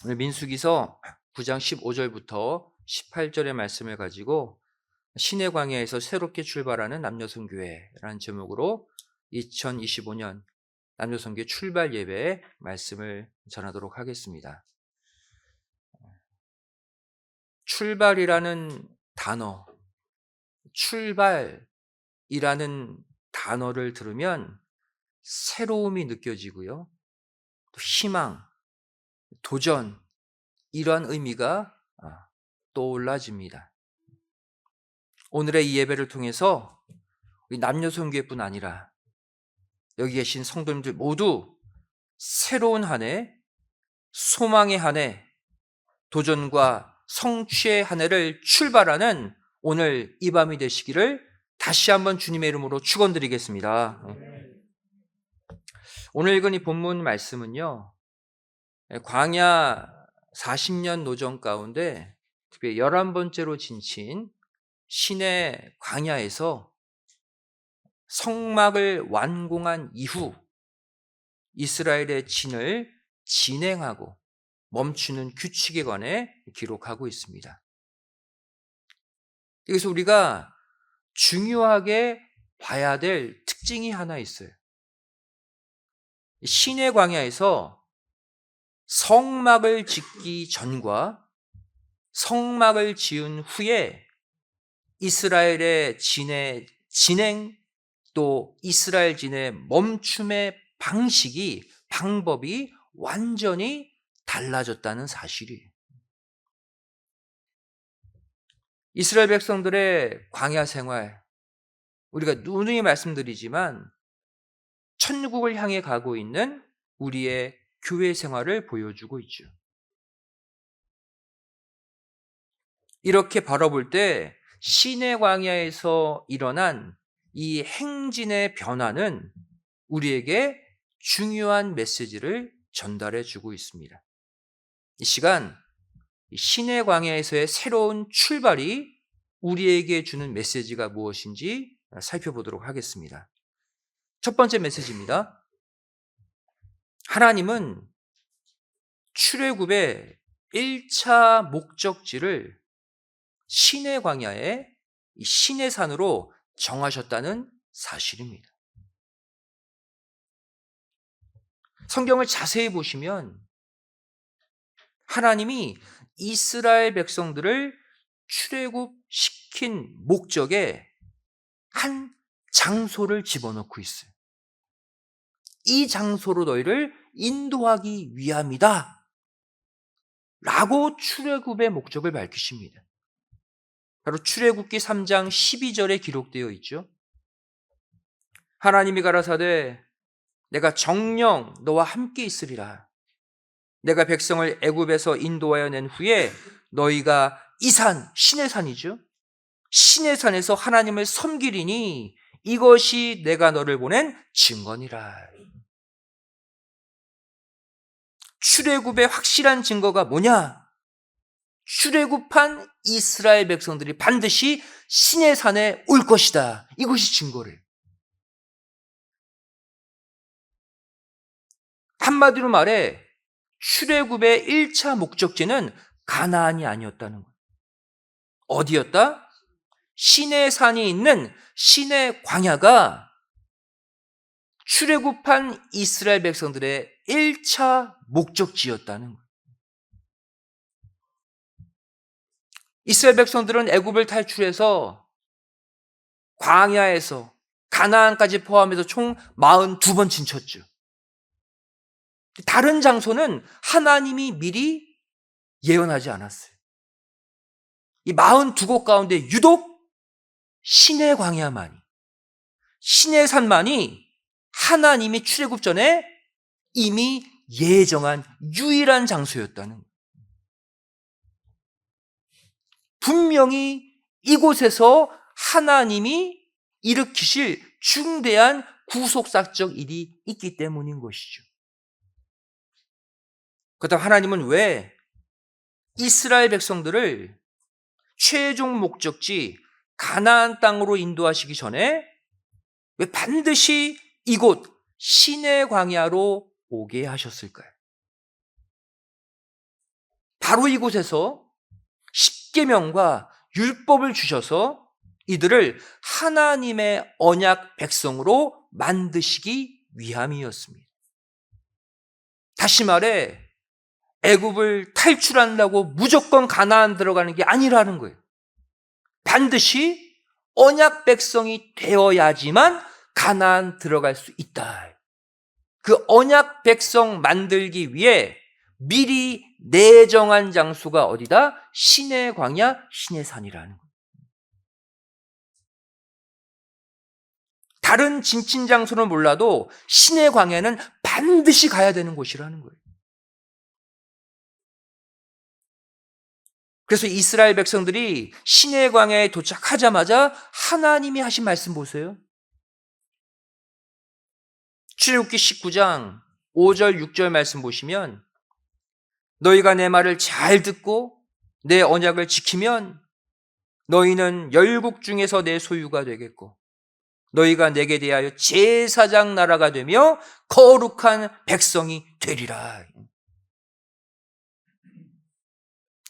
오늘 민수기서 9장 15절부터 18절의 말씀을 가지고 신의 광야에서 새롭게 출발하는 남녀선교회라는 제목으로 2025년 남녀선교회 출발 예배의 말씀을 전하도록 하겠습니다. 출발이라는 단어, 출발이라는 단어를 들으면 새로움이 느껴지고요. 또 희망, 도전, 이러한 의미가 떠올라집니다. 오늘의 이 예배를 통해서 우리 남녀선교회뿐 아니라 여기 계신 성도님들 모두 새로운 한 해, 소망의 한 해, 도전과 성취의 한 해를 출발하는 오늘 이 밤이 되시기를 다시 한번 주님의 이름으로 축원드리겠습니다. 오늘 읽은 이 본문 말씀은요, 광야 40년 노정 가운데 특별히 11번째로 진친 신의 광야에서 성막을 완공한 이후 이스라엘의 진을 진행하고 멈추는 규칙에 관해 기록하고 있습니다. 여기서 우리가 중요하게 봐야 될 특징이 하나 있어요. 신의 광야에서 성막을 짓기 전과 성막을 지은 후에 이스라엘의 진의 진행 또 이스라엘 진의 멈춤의 방법이 완전히 달라졌다는 사실이에요. 이스라엘 백성들의 광야 생활, 우리가 누누이 말씀드리지만 천국을 향해 가고 있는 우리의 교회 생활을 보여주고 있죠. 이렇게 바라볼 때 신의 광야에서 일어난 이 행진의 변화는 우리에게 중요한 메시지를 전달해 주고 있습니다. 이 시간 신의 광야에서의 새로운 출발이 우리에게 주는 메시지가 무엇인지 살펴보도록 하겠습니다. 첫 번째 메시지입니다. 하나님은 출애굽의 1차 목적지를 신의 광야에 신의 산으로 정하셨다는 사실입니다. 성경을 자세히 보시면 하나님이 이스라엘 백성들을 출애굽시킨 목적에 한 장소를 집어넣고 있어요. 이 장소로 너희를 인도하기 위함이다 라고 출애굽의 목적을 밝히십니다. 바로 출애굽기 3장 12절에 기록되어 있죠. 하나님이 가라사대 내가 정녕 너와 함께 있으리라. 내가 백성을 애굽에서 인도하여 낸 후에 너희가 이 산, 신의 산이죠. 신의 산에서 하나님을 섬기리니 이것이 내가 너를 보낸 증거니라. 출애굽의 확실한 증거가 뭐냐? 출애굽한 이스라엘 백성들이 반드시 신의 산에 올 것이다. 이것이 증거래요. 한마디로 말해 출애굽의 1차 목적지는 가나안이 아니었다는 거예요. 어디였다? 신의 산이 있는 신의 광야가 출애굽한 이스라엘 백성들의 1차 목적지였다는 거예요. 이스라엘 백성들은 애굽을 탈출해서 광야에서 가나안까지 포함해서 총 42번 진쳤죠. 다른 장소는 하나님이 미리 예언하지 않았어요. 이 42곳 가운데 유독 신의 광야만이, 신의 산만이 하나님이 출애굽 전에 이미 예정한 유일한 장소였다는 거예요. 분명히 이곳에서 하나님이 일으키실 중대한 구속사적 일이 있기 때문인 것이죠. 그렇다면 하나님은 왜 이스라엘 백성들을 최종 목적지 가나안 땅으로 인도하시기 전에 왜 반드시 이곳 신의 광야로 오게 하셨을까요? 바로 이곳에서 십계명과 율법을 주셔서 이들을 하나님의 언약 백성으로 만드시기 위함이었습니다. 다시 말해 애굽을 탈출한다고 무조건 가나안 들어가는 게 아니라는 거예요. 반드시 언약 백성이 되어야지만 가나안 들어갈 수 있다. 그 언약 백성 만들기 위해 미리 내정한 장소가 어디다? 신의 광야, 신의 산이라는 거예요. 다른 진친 장소는 몰라도 신의 광야는 반드시 가야 되는 곳이라는 거예요. 그래서 이스라엘 백성들이 신의 광야에 도착하자마자 하나님이 하신 말씀 보세요. 출애굽기 19장 5절 6절 말씀 보시면 너희가 내 말을 잘 듣고 내 언약을 지키면 너희는 열국 중에서 내 소유가 되겠고 너희가 내게 대하여 제사장 나라가 되며 거룩한 백성이 되리라.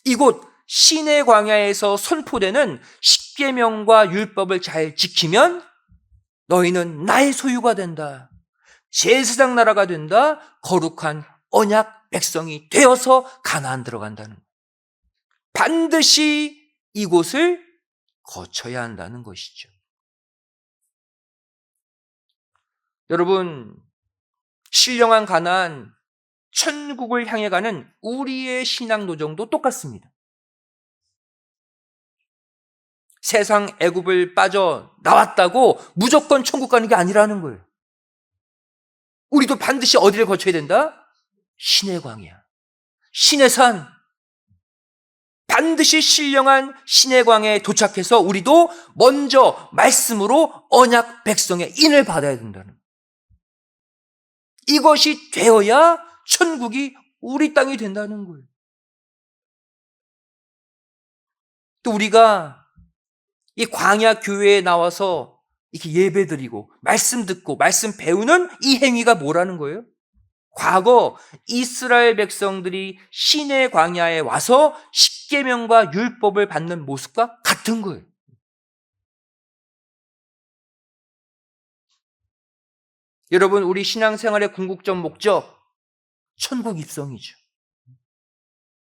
이곳 신의 광야에서 선포되는 십계명과 율법을 잘 지키면 너희는 나의 소유가 된다. 제사장 나라가 된다. 거룩한 언약 백성이 되어서 가나안 들어간다는 거예요. 반드시 이곳을 거쳐야 한다는 것이죠. 여러분, 신령한 가나안, 천국을 향해 가는 우리의 신앙 노정도 똑같습니다. 세상 애굽을 빠져나왔다고 무조건 천국 가는 게 아니라는 거예요. 우리도 반드시 어디를 거쳐야 된다? 신의 광야, 신의 산. 반드시 신령한 신의 광야에 도착해서 우리도 먼저 말씀으로 언약 백성의 인을 받아야 된다는 거예요. 이것이 되어야 천국이 우리 땅이 된다는 거예요. 또 우리가 이 광야 교회에 나와서 이렇게 예배드리고 말씀 듣고 말씀 배우는 이 행위가 뭐라는 거예요? 과거 이스라엘 백성들이 신의 광야에 와서 십계명과 율법을 받는 모습과 같은 거예요. 여러분, 우리 신앙생활의 궁극적 목적, 천국 입성이죠.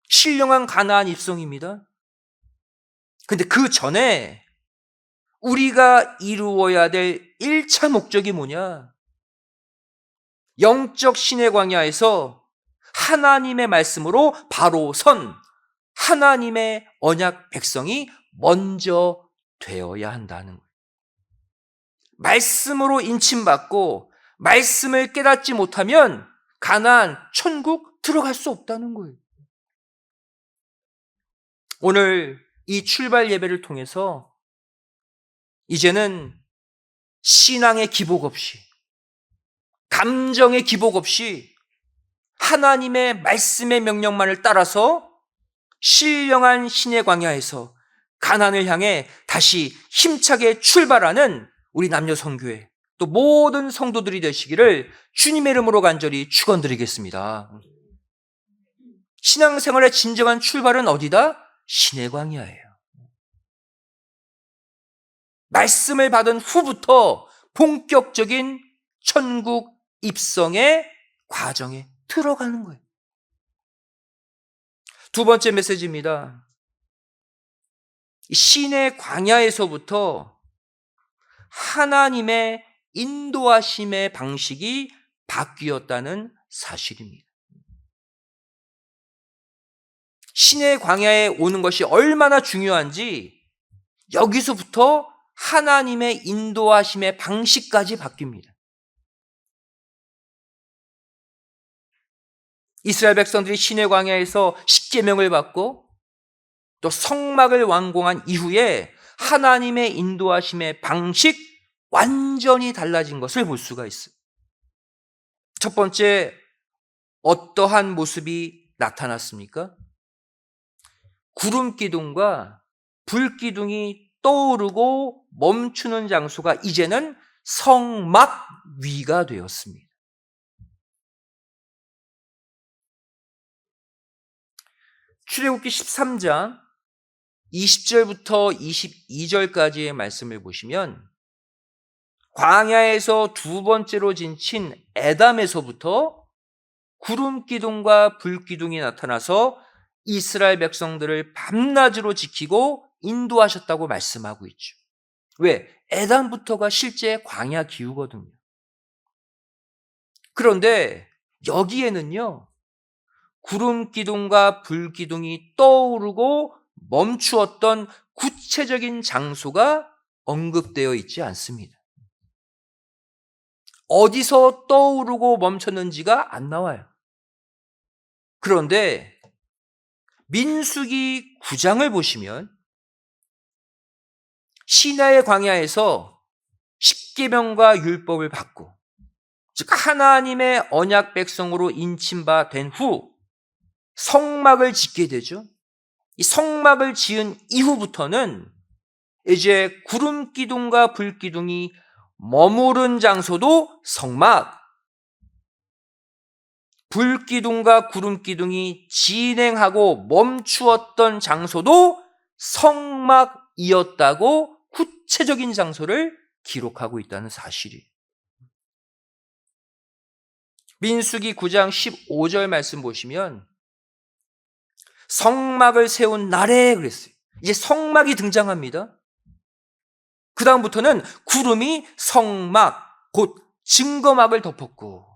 신령한 가나안 입성입니다. 근데 그 전에 우리가 이루어야 될 1차 목적이 뭐냐? 영적 신의 광야에서 하나님의 말씀으로 바로 선 하나님의 언약 백성이 먼저 되어야 한다는 거예요. 말씀으로 인침받고 말씀을 깨닫지 못하면 가나안, 천국 들어갈 수 없다는 거예요. 오늘 이 출발 예배를 통해서 이제는 신앙의 기복 없이, 감정의 기복 없이 하나님의 말씀의 명령만을 따라서 신령한 신의 광야에서 가나안을 향해 다시 힘차게 출발하는 우리 남녀 성교회 또 모든 성도들이 되시기를 주님의 이름으로 간절히 축원드리겠습니다. 신앙생활의 진정한 출발은 어디다? 신의 광야예요. 말씀을 받은 후부터 본격적인 천국 입성의 과정에 들어가는 거예요. 두 번째 메시지입니다. 신의 광야에서부터 하나님의 인도하심의 방식이 바뀌었다는 사실입니다. 신의 광야에 오는 것이 얼마나 중요한지 여기서부터 하나님의 인도하심의 방식까지 바뀝니다. 이스라엘 백성들이 신의 광야에서 십계명을 받고 또 성막을 완공한 이후에 하나님의 인도하심의 방식 완전히 달라진 것을 볼 수가 있어요. 첫 번째, 어떠한 모습이 나타났습니까? 구름 기둥과 불 기둥이 떠오르고 멈추는 장소가 이제는 성막 위가 되었습니다. 출애굽기 13장 20절부터 22절까지의 말씀을 보시면 광야에서 두 번째로 진친 에담에서부터 구름 기둥과 불 기둥이 나타나서 이스라엘 백성들을 밤낮으로 지키고 인도하셨다고 말씀하고 있죠. 왜? 에담부터가 실제 광야 기후거든요. 그런데 여기에는요, 구름 기둥과 불 기둥이 떠오르고 멈추었던 구체적인 장소가 언급되어 있지 않습니다. 어디서 떠오르고 멈췄는지가 안 나와요. 그런데 민수기 9장을 보시면 시나의 광야에서 십계명과 율법을 받고, 즉 하나님의 언약 백성으로 인침바 된 후 성막을 짓게 되죠. 이 성막을 지은 이후부터는 이제 구름 기둥과 불 기둥이 머무른 장소도 성막, 불 기둥과 구름 기둥이 진행하고 멈추었던 장소도 성막이었다고 구체적인 장소를 기록하고 있다는 사실이. 민수기 9장 15절 말씀 보시면 성막을 세운 날에 그랬어요. 이제 성막이 등장합니다. 그 다음부터는 구름이 성막, 곧 증거막을 덮었고,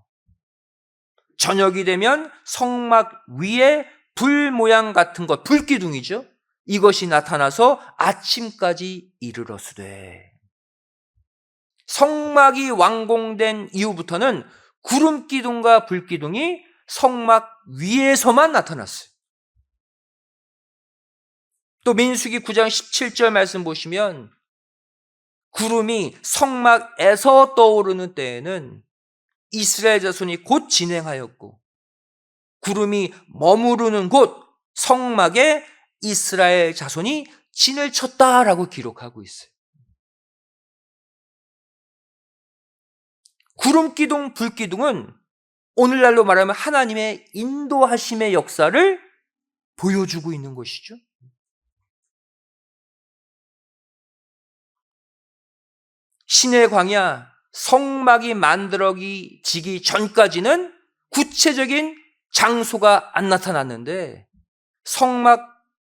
저녁이 되면 성막 위에 불 모양 같은 것, 불기둥이죠. 이것이 나타나서 아침까지 이르렀으되, 성막이 완공된 이후부터는 구름 기둥과 불 기둥이 성막 위에서만 나타났어요. 또 민수기 9장 17절 말씀 보시면 구름이 성막에서 떠오르는 때에는 이스라엘 자손이 곧 진행하였고, 구름이 머무르는 곳 성막에 이스라엘 자손이 진을 쳤다라고 기록하고 있어요. 구름 기둥, 불 기둥은 오늘날로 말하면 하나님의 인도하심의 역사를 보여주고 있는 것이죠. 신의 광야, 성막이 만들어지기 전까지는 구체적인 장소가 안 나타났는데, 성막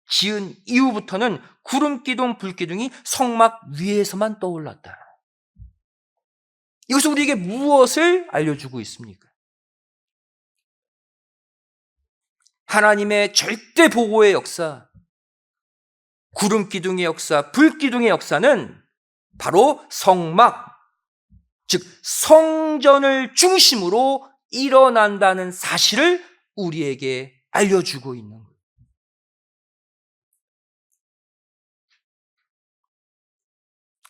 지은 이후부터는 구름 기둥, 불 기둥이 성막 위에서만 떠올랐다. 이것은 우리에게 무엇을 알려주고 있습니까? 하나님의 절대 보호의 역사, 구름 기둥의 역사, 불 기둥의 역사는 바로 성막, 즉 성전을 중심으로 일어난다는 사실을 우리에게 알려주고 있는 거예요.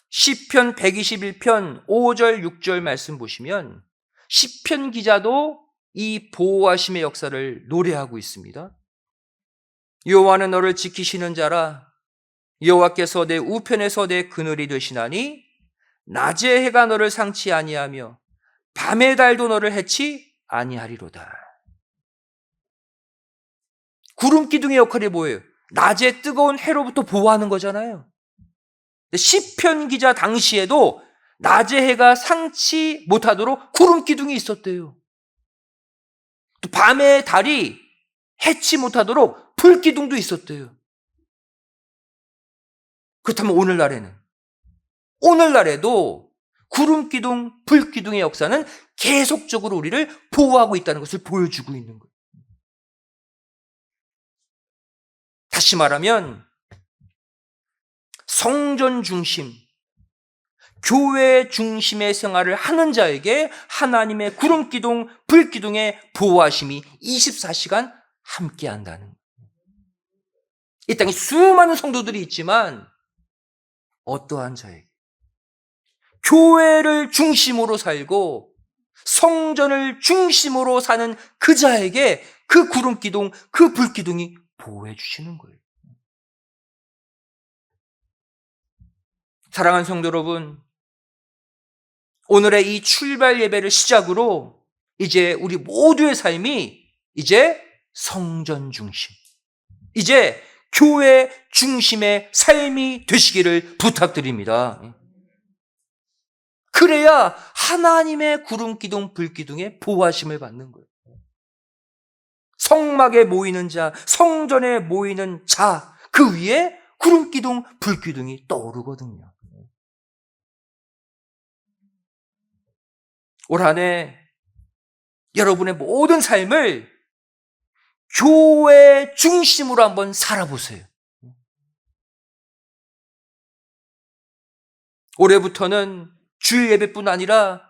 시편 121편 5절 6절 말씀 보시면 시편 기자도 이 보호하심의 역사를 노래하고 있습니다. 여호와는 너를 지키시는 자라. 여호와께서 내 우편에서 내 그늘이 되시나니 낮의 해가 너를 상치 아니하며 밤의 달도 너를 해치 아니하리로다. 구름 기둥의 역할이 뭐예요? 낮에 뜨거운 해로부터 보호하는 거잖아요. 시편 기자 당시에도 낮의 해가 상치 못하도록 구름 기둥이 있었대요. 또 밤의 달이 해치 못하도록 불 기둥도 있었대요. 그렇다면 오늘날에도 구름 기둥, 불 기둥의 역사는 계속적으로 우리를 보호하고 있다는 것을 보여주고 있는 거예요. 다시 말하면 성전 중심, 교회 중심의 생활을 하는 자에게 하나님의 구름 기둥, 불 기둥의 보호하심이 24시간 함께 한다는 거예요. 이 땅에 수많은 성도들이 있지만 어떠한 자에게 교회를 중심으로 살고 성전을 중심으로 사는 그 자에게 그 구름 기둥, 그 불 기둥이 보호해 주시는 거예요. 사랑하는 성도 여러분, 오늘의 이 출발 예배를 시작으로 이제 우리 모두의 삶이 이제 성전 중심, 이제 교회 중심의 삶이 되시기를 부탁드립니다. 그래야 하나님의 구름기둥 불기둥에 보호하심을 받는 거예요. 성막에 모이는 자, 성전에 모이는 자, 그 위에 구름기둥 불기둥이 떠오르거든요. 올 한 해 여러분의 모든 삶을 교회 중심으로 한번 살아보세요. 올해부터는 주일 예배뿐 아니라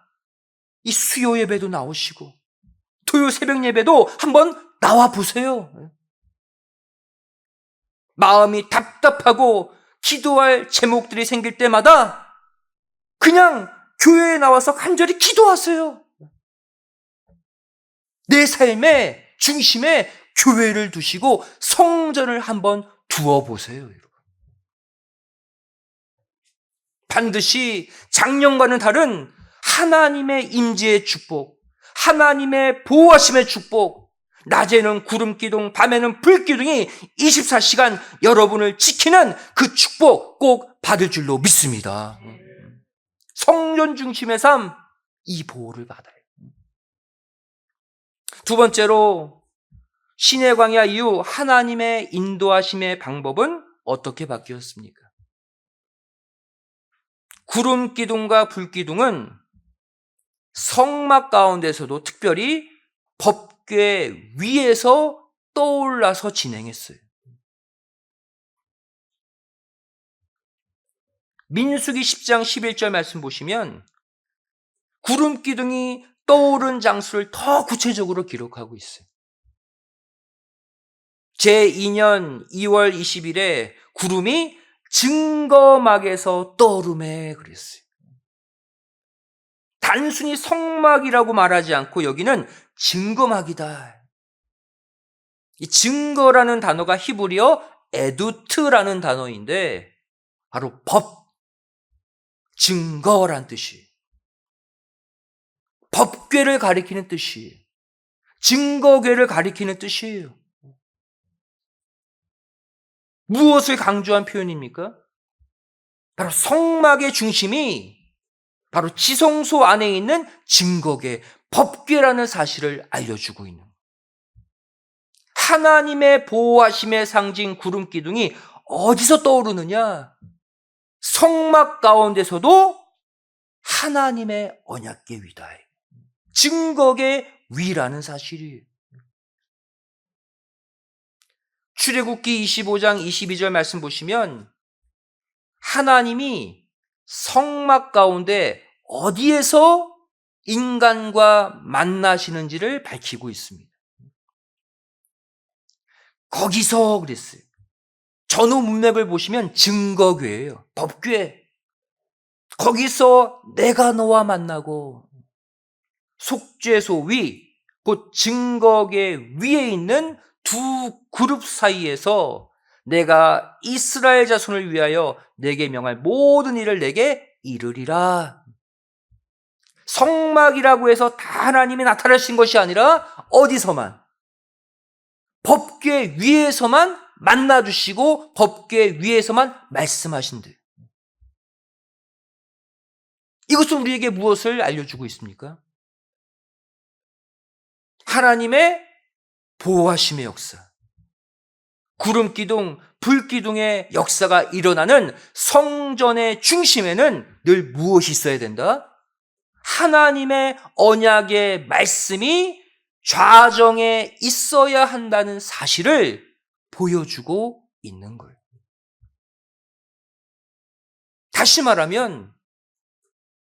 이 수요 예배도 나오시고 토요 새벽 예배도 한번 나와 보세요. 마음이 답답하고 기도할 제목들이 생길 때마다 그냥 교회에 나와서 간절히 기도하세요. 내 삶의 중심에 교회를 두시고 성전을 한번 두어보세요. 반드시 작년과는 다른 하나님의 임재의 축복, 하나님의 보호하심의 축복, 낮에는 구름기둥, 밤에는 불기둥이 24시간 여러분을 지키는 그 축복 꼭 받을 줄로 믿습니다. 성전 중심의 삶, 이 보호를 받아요. 두 번째로 신의 광야 이후 하나님의 인도하심의 방법은 어떻게 바뀌었습니까? 구름기둥과 불기둥은 성막 가운데서도 특별히 법궤 위에서 떠올라서 진행했어요. 민수기 10장 11절 말씀 보시면 구름기둥이 떠오른 장소를 더 구체적으로 기록하고 있어요. 제2년 2월 20일에 구름이 증거막에서 떠오르매 그랬어요. 단순히 성막이라고 말하지 않고 여기는 증거막이다. 이 증거라는 단어가 히브리어 에두트라는 단어인데 바로 법, 증거란 뜻이에요. 법궤를 가리키는 뜻이에요. 증거궤를 가리키는 뜻이에요. 무엇을 강조한 표현입니까? 바로 성막의 중심이 바로 지성소 안에 있는 증거궤, 법궤라는 사실을 알려주고 있는 거예요. 하나님의 보호하심의 상징 구름기둥이 어디서 떠오르느냐? 성막 가운데서도 하나님의 언약궤 위다. 증거궤 위라는 사실이에요. 출애굽기 25장 22절 말씀 보시면 하나님이 성막 가운데 어디에서 인간과 만나시는지를 밝히고 있습니다. 거기서 그랬어요. 전후 문맥을 보시면 증거궤예요. 법궤. 거기서 내가 너와 만나고 속죄소 위, 곧 증거궤 위에 있는 두 그룹 사이에서 내가 이스라엘 자손을 위하여 내게 명할 모든 일을 내게 이르리라. 성막이라고 해서 다 하나님이 나타나신 것이 아니라 어디서만, 법궤 위에서만 만나주시고 법궤 위에서만 말씀하신대. 이것은 우리에게 무엇을 알려주고 있습니까? 하나님의 보호하심의 역사, 구름기둥, 불기둥의 역사가 일어나는 성전의 중심에는 늘 무엇이 있어야 된다? 하나님의 언약의 말씀이 좌정에 있어야 한다는 사실을 보여주고 있는 거예요. 다시 말하면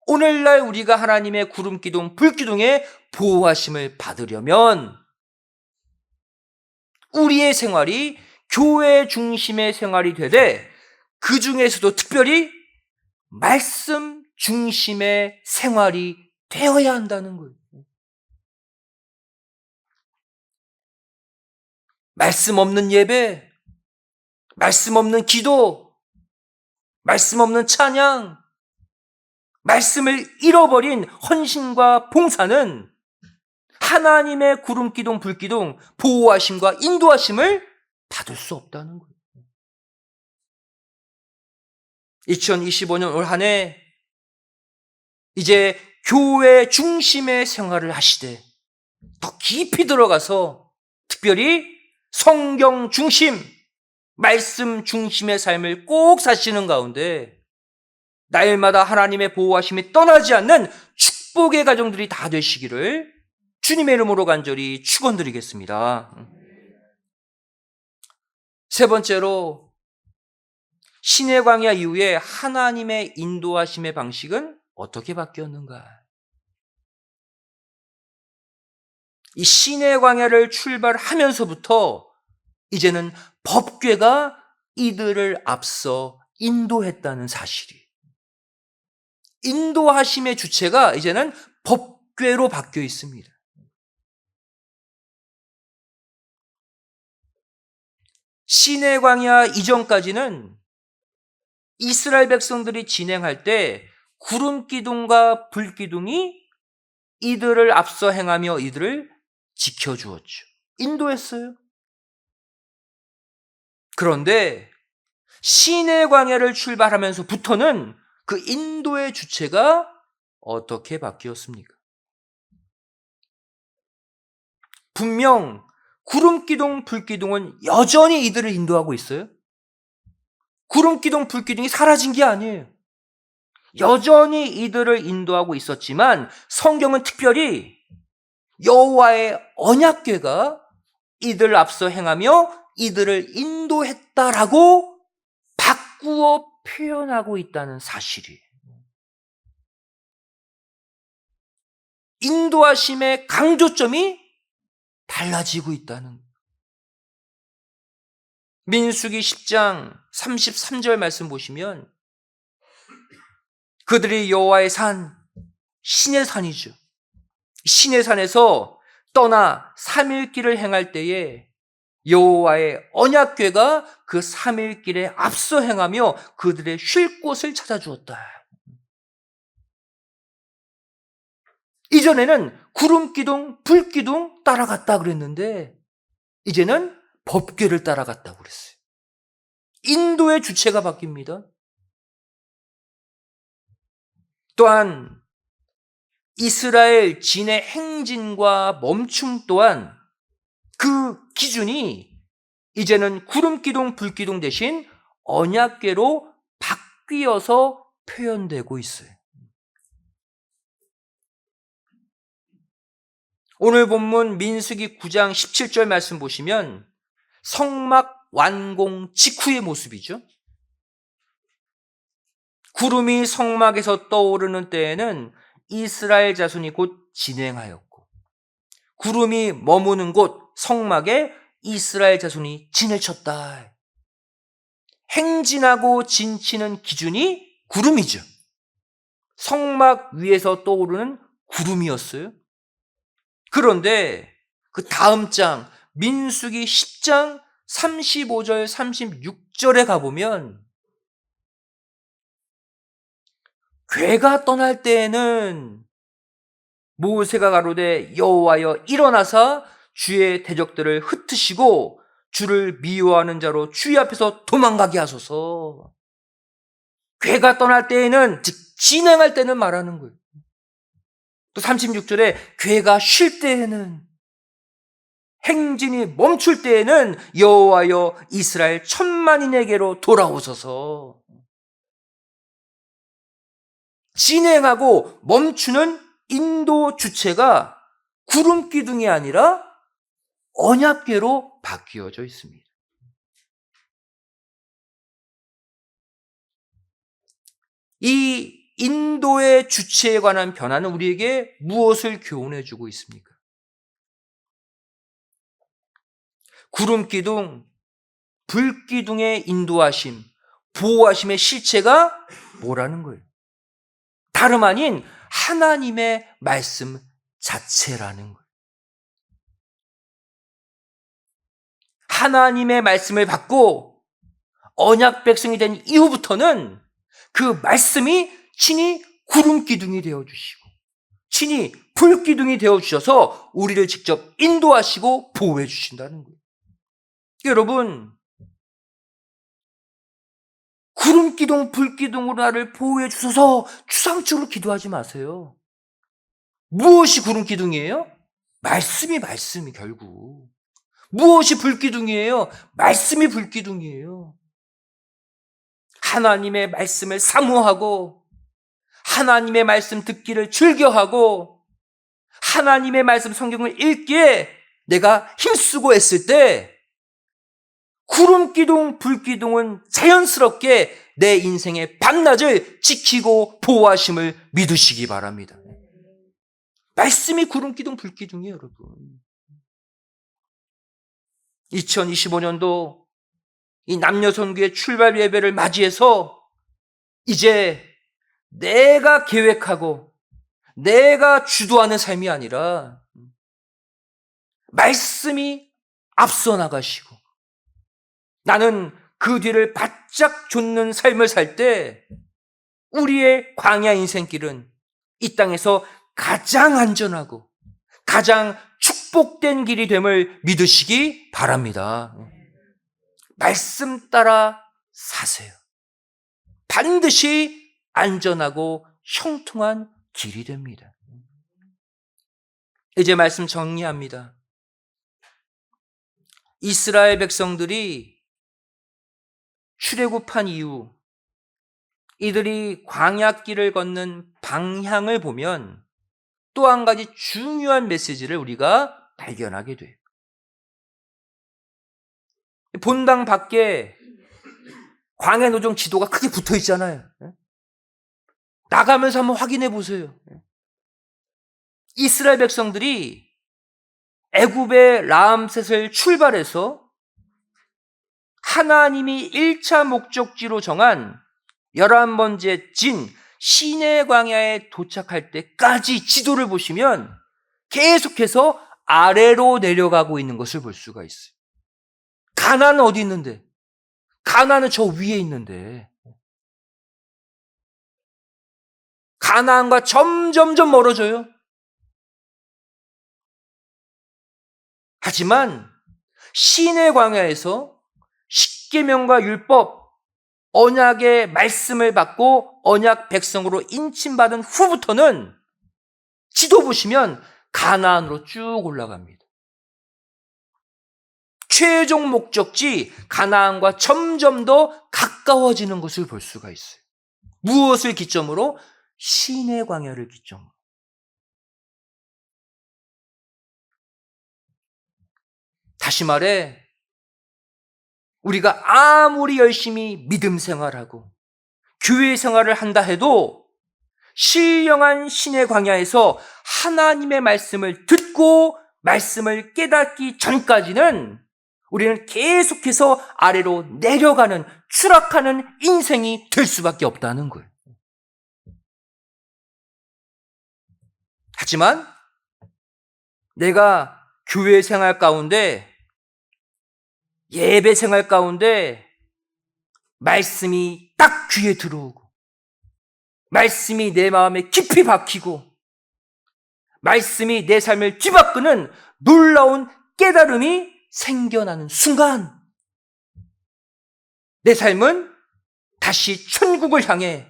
오늘날 우리가 하나님의 구름기둥, 불기둥의 보호하심을 받으려면 우리의 생활이 교회 중심의 생활이 되되 그 중에서도 특별히 말씀 중심의 생활이 되어야 한다는 거예요. 말씀 없는 예배, 말씀 없는 기도, 말씀 없는 찬양, 말씀을 잃어버린 헌신과 봉사는 하나님의 구름기둥, 불기둥, 보호하심과 인도하심을 받을 수 없다는 거예요. 2025년 올 한 해 이제 교회 중심의 생활을 하시되 더 깊이 들어가서 특별히 성경 중심, 말씀 중심의 삶을 꼭 사시는 가운데 날마다 하나님의 보호하심이 떠나지 않는 축복의 가정들이 다 되시기를 주님의 이름으로 간절히 축원드리겠습니다. 세 번째로 신의 광야 이후에 하나님의 인도하심의 방식은 어떻게 바뀌었는가? 이 신의 광야를 출발하면서부터 이제는 법궤가 이들을 앞서 인도했다는 사실이, 인도하심의 주체가 이제는 법궤로 바뀌어 있습니다. 신의 광야 이전까지는 이스라엘 백성들이 진행할 때 구름 기둥과 불 기둥이 이들을 앞서 행하며 이들을 지켜주었죠. 인도했어요. 그런데 신의 광야를 출발하면서부터는 그 인도의 주체가 어떻게 바뀌었습니까? 분명 구름 기둥, 불 기둥은 여전히 이들을 인도하고 있어요. 구름 기둥, 불 기둥이 사라진 게 아니에요. 여전히 이들을 인도하고 있었지만 성경은 특별히 여호와의 언약궤가 이들을 앞서 행하며 이들을 인도했다라고 바꾸어 표현하고 있다는 사실이, 인도하심의 강조점이 달라지고 있다는 거예요. 민수기 10장 33절 말씀 보시면 그들이 여호와의 산, 신의 산이죠. 신의 산에서 떠나 3일길을 행할 때에 여호와의 언약궤가 그 3일길에 앞서 행하며 그들의 쉴 곳을 찾아주었다. 이전에는 구름 기둥, 불 기둥 따라갔다 그랬는데 이제는 법궤를 따라갔다고 그랬어요. 인도의 주체가 바뀝니다. 또한 이스라엘 진의 행진과 멈춤 또한 그 기준이 이제는 구름 기둥, 불 기둥 대신 언약궤로 바뀌어서 표현되고 있어요. 오늘 본문 민수기 9장 17절 말씀 보시면 성막 완공 직후의 모습이죠. 구름이 성막에서 떠오르는 때에는 이스라엘 자손이 곧 진행하였고, 구름이 머무는 곳 성막에 이스라엘 자손이 진을 쳤다. 행진하고 진치는 기준이 구름이죠. 성막 위에서 떠오르는 구름이었어요. 그런데 그 다음 장 민수기 10장 35절 36절에 가보면 궤가 떠날 때에는 모세가 가로되 여호와여 일어나사 주의 대적들을 흩으시고 주를 미워하는 자로 주의 앞에서 도망가게 하소서. 궤가 떠날 때에는, 즉 진행할 때는 말하는 거예요. 또 36절에 궤가 쉴 때에는, 행진이 멈출 때에는 여호와여 이스라엘 천만인에게로 돌아오소서. 진행하고 멈추는 인도 주체가 구름 기둥이 아니라 언약궤로 바뀌어져 있습니다. 이 인도의 주체에 관한 변화는 우리에게 무엇을 교훈해 주고 있습니까? 구름 기둥, 불 기둥의 인도하심, 보호하심의 실체가 뭐라는 거예요? 다름 아닌 하나님의 말씀 자체라는 거예요. 하나님의 말씀을 받고 언약 백성이 된 이후부터는 그 말씀이 친히 구름 기둥이 되어주시고 친히 불 기둥이 되어주셔서 우리를 직접 인도하시고 보호해 주신다는 거예요. 여러분, 구름기둥, 불기둥으로 나를 보호해 주소서 추상적으로 기도하지 마세요. 무엇이 구름기둥이에요? 말씀이 결국. 무엇이 불기둥이에요? 말씀이 불기둥이에요. 하나님의 말씀을 사모하고 하나님의 말씀 듣기를 즐겨하고 하나님의 말씀 성경을 읽기에 내가 힘쓰고 애쓸 때 구름기둥, 불기둥은 자연스럽게 내 인생의 밤낮을 지키고 보호하심을 믿으시기 바랍니다. 말씀이 구름기둥, 불기둥이에요, 여러분. 2025년도 이 남녀선교의 출발 예배를 맞이해서 이제 내가 계획하고 내가 주도하는 삶이 아니라 말씀이 앞서 나가시고 나는 그 뒤를 바짝 좇는 삶을 살 때 우리의 광야 인생길은 이 땅에서 가장 안전하고 가장 축복된 길이 됨을 믿으시기 바랍니다. 말씀 따라 사세요. 반드시 안전하고 형통한 길이 됩니다. 이제 말씀 정리합니다. 이스라엘 백성들이 출애굽한 이후 이들이 광야길을 걷는 방향을 보면 또 한 가지 중요한 메시지를 우리가 발견하게 돼요. 본당 밖에 광야 노정 지도가 크게 붙어 있잖아요. 나가면서 한번 확인해 보세요. 이스라엘 백성들이 애굽의 라암셋을 출발해서 하나님이 1차 목적지로 정한 11번째 진 시내 광야에 도착할 때까지 지도를 보시면 계속해서 아래로 내려가고 있는 것을 볼 수가 있어요. 가나안은 어디 있는데? 가나안은 저 위에 있는데. 가나안과 점점점 멀어져요. 하지만 시내 광야에서 십계명과 율법, 언약의 말씀을 받고 언약 백성으로 인침받은 후부터는 지도 보시면 가나안으로 쭉 올라갑니다. 최종 목적지 가나안과 점점 더 가까워지는 것을 볼 수가 있어요. 무엇을 기점으로? 시내 광야를 기점으로. 다시 말해 우리가 아무리 열심히 믿음 생활하고 교회 생활을 한다 해도 신령한 신의 광야에서 하나님의 말씀을 듣고 말씀을 깨닫기 전까지는 우리는 계속해서 아래로 내려가는 추락하는 인생이 될 수밖에 없다는 거예요. 하지만 내가 교회 생활 가운데 예배 생활 가운데 말씀이 딱 귀에 들어오고 말씀이 내 마음에 깊이 박히고 말씀이 내 삶을 뒤바꾸는 놀라운 깨달음이 생겨나는 순간 내 삶은 다시 천국을 향해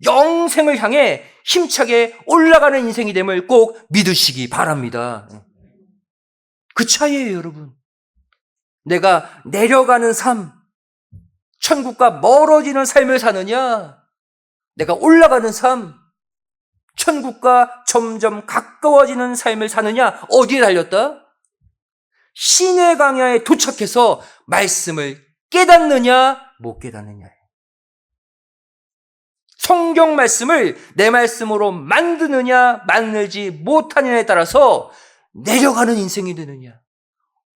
영생을 향해 힘차게 올라가는 인생이 됨을 꼭 믿으시기 바랍니다. 그 차이예요, 여러분. 내가 내려가는 삶, 천국과 멀어지는 삶을 사느냐, 내가 올라가는 삶, 천국과 점점 가까워지는 삶을 사느냐, 어디에 달렸다? 신의 광야에 도착해서 말씀을 깨닫느냐, 못 깨닫느냐. 성경 말씀을 내 말씀으로 만드느냐, 만들지 못하느냐에 따라서 내려가는 인생이 되느냐,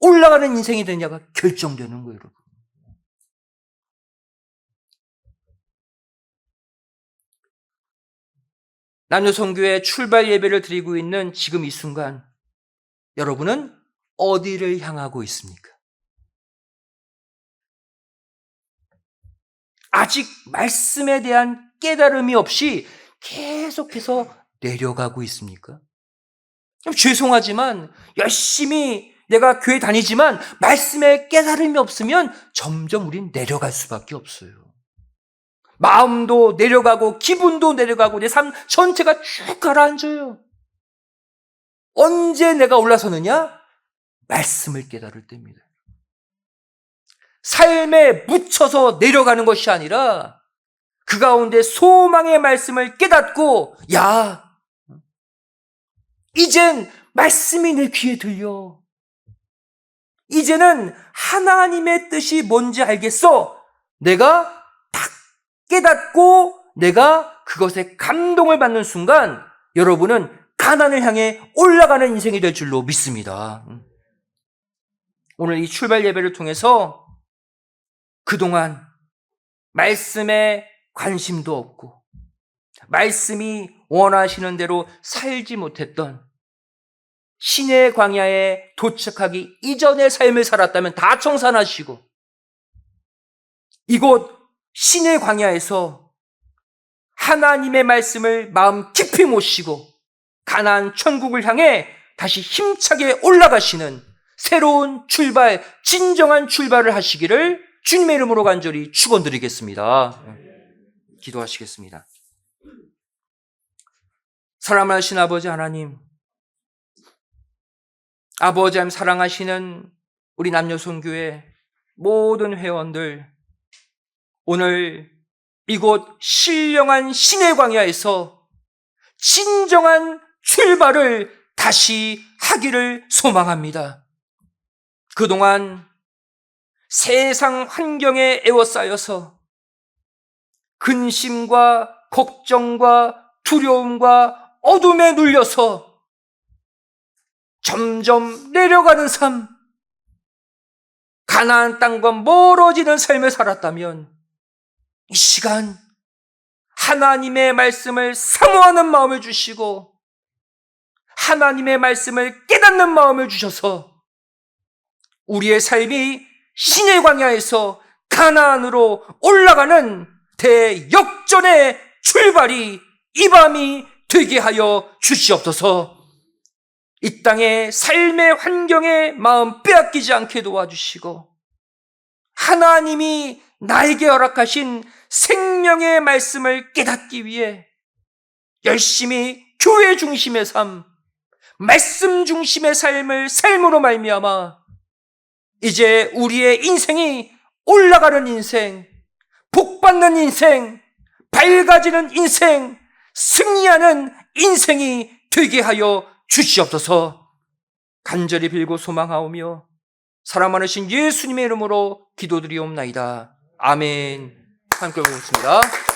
올라가는 인생이 되느냐가 결정되는 거예요, 여러분. 남녀선교회 출발 예배를 드리고 있는 지금 이 순간 여러분은 어디를 향하고 있습니까? 아직 말씀에 대한 깨달음이 없이 계속해서 내려가고 있습니까? 죄송하지만 열심히 내가 교회 다니지만 말씀에 깨달음이 없으면 점점 우린 내려갈 수밖에 없어요. 마음도 내려가고 기분도 내려가고 내 삶 전체가 쭉 가라앉아요. 언제 내가 올라서느냐? 말씀을 깨달을 때입니다. 삶에 묻혀서 내려가는 것이 아니라 그 가운데 소망의 말씀을 깨닫고, 야, 이젠 말씀이 내 귀에 들려. 이제는 하나님의 뜻이 뭔지 알겠어. 내가 딱 깨닫고 내가 그것에 감동을 받는 순간 여러분은 가나안을 향해 올라가는 인생이 될 줄로 믿습니다. 오늘 이 출발 예배를 통해서 그동안 말씀에 관심도 없고 말씀이 원하시는 대로 살지 못했던 신의 광야에 도착하기 이전의 삶을 살았다면 다 청산하시고 이곳 신의 광야에서 하나님의 말씀을 마음 깊이 모시고 가나안 천국을 향해 다시 힘차게 올라가시는 새로운 출발, 진정한 출발을 하시기를 주님의 이름으로 간절히 축원드리겠습니다. 기도하시겠습니다. 사랑하신 아버지 하나님, 아버지 하나님 사랑하시는 우리 남녀송교회 모든 회원들, 오늘 이곳 신령한 신의 광야에서 진정한 출발을 다시 하기를 소망합니다. 그동안 세상 환경에 에워싸여서 근심과 걱정과 두려움과 어둠에 눌려서 점점 내려가는 삶, 가나안 땅과 멀어지는 삶을 살았다면 이 시간 하나님의 말씀을 사모하는 마음을 주시고 하나님의 말씀을 깨닫는 마음을 주셔서 우리의 삶이 신의 광야에서 가나안으로 올라가는 대역전의 출발이 이 밤이 되게 하여 주시옵소서. 이 땅의 삶의 환경에 마음 빼앗기지 않게 도와주시고 하나님이 나에게 허락하신 생명의 말씀을 깨닫기 위해 열심히 교회 중심의 삶, 말씀 중심의 삶을 삶으로 말미암아 이제 우리의 인생이 올라가는 인생, 복받는 인생, 밝아지는 인생, 승리하는 인생이 되게 하여 주시옵소서. 간절히 빌고 소망하오며 사랑 많으신 예수님의 이름으로 기도드리옵나이다. 아멘. 함께 보겠습니다.